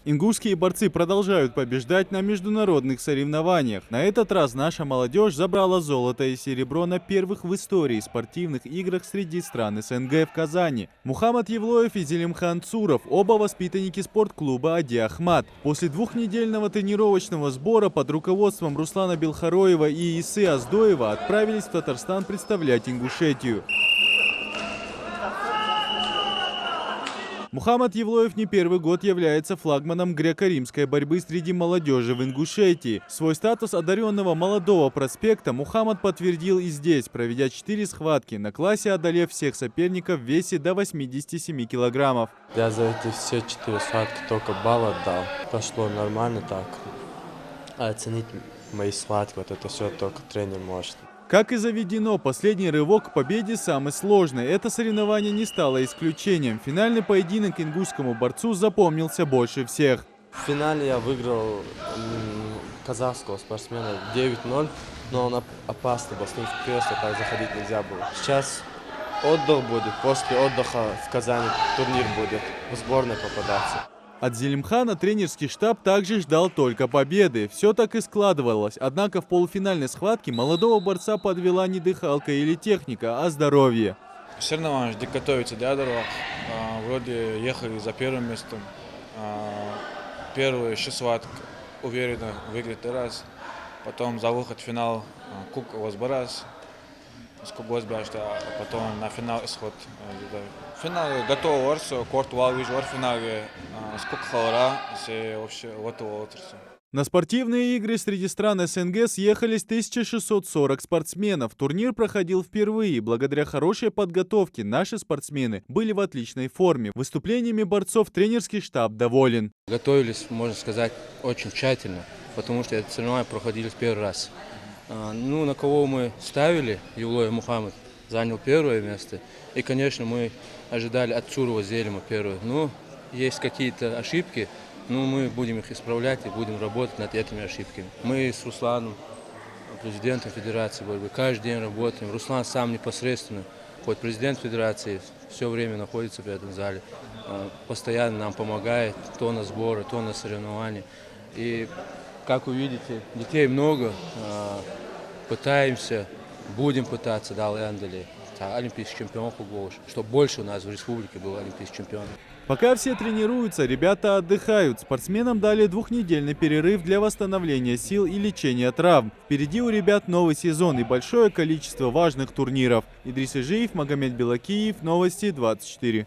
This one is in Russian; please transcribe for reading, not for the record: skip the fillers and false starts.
Ингушские борцы продолжают побеждать на международных соревнованиях. На этот раз наша молодежь забрала золото и серебро на первых в истории спортивных играх среди стран СНГ в Казани. Мухаммад Евлоев и Зелимхан Цуров – оба воспитанники спортклуба «Ади Ахмат». После двухнедельного тренировочного сбора под руководством Руслана Белхароева и Исы Аздоева отправились в Татарстан представлять Ингушетию. Мухаммад Евлоев не первый год является флагманом греко-римской борьбы среди молодежи в Ингушетии. Свой статус одаренного молодого проспекта Мухаммад подтвердил и здесь, проведя 4 схватки, на классе одолев всех соперников в весе до 87 килограммов. Я за эти все 4 схватки только балл отдал. Прошло нормально так. А оценить мои схватки, вот это все только тренер может. Как и заведено, последний рывок к победе самый сложный. Это соревнование не стало исключением. Финальный поединок ингушскому борцу запомнился больше всех. В финале я выиграл казахского спортсмена 9-0, но он опасный был, с ним в кресло так заходить нельзя было. Сейчас отдых будет, после отдыха в Казани турнир будет, в сборной попадаться. От Зелимхана тренерский штаб также ждал только победы. Все так и складывалось. Однако в полуфинальной схватке молодого борца подвела не дыхалка или техника, а здоровье. Соревнования, где готовится Дядоров. Вроде ехали за первым местом. Первую 6 схваток уверенно выиграть раз. Потом за выход в финал Кук возбораз. Потом на финал исход. Финал готов орсо, корт валвиж ор финале сколько халара, все вообще вот отрасу. На спортивные игры среди стран СНГ съехались 1640 спортсменов. Турнир проходил впервые. Благодаря хорошей подготовке наши спортсмены были в отличной форме. Выступлениями борцов тренерский штаб доволен. Готовились, можно сказать, очень тщательно, потому что это соревнования проходили в первый раз. На кого мы ставили, Евлоев Мухаммад занял первое место. И, конечно, мы ожидали от Цурова Зелима первое. Есть какие-то ошибки, но мы будем их исправлять и будем работать над этими ошибками. Мы с Русланом, президентом Федерации борьбы, каждый день работаем. Руслан сам непосредственно, хоть президент Федерации, все время находится в этом зале. Постоянно нам помогает, то на сборы, то на соревнования. И, как вы видите, детей много, пытаемся, будем пытаться, олимпийский чемпион футбола, чтобы больше у нас в республике был олимпийский чемпион. Пока все тренируются, ребята отдыхают. Спортсменам дали двухнедельный перерыв для восстановления сил и лечения травм. Впереди у ребят новый сезон и большое количество важных турниров. Идрис Ижиев, Магомед Белакиев, Новости 24.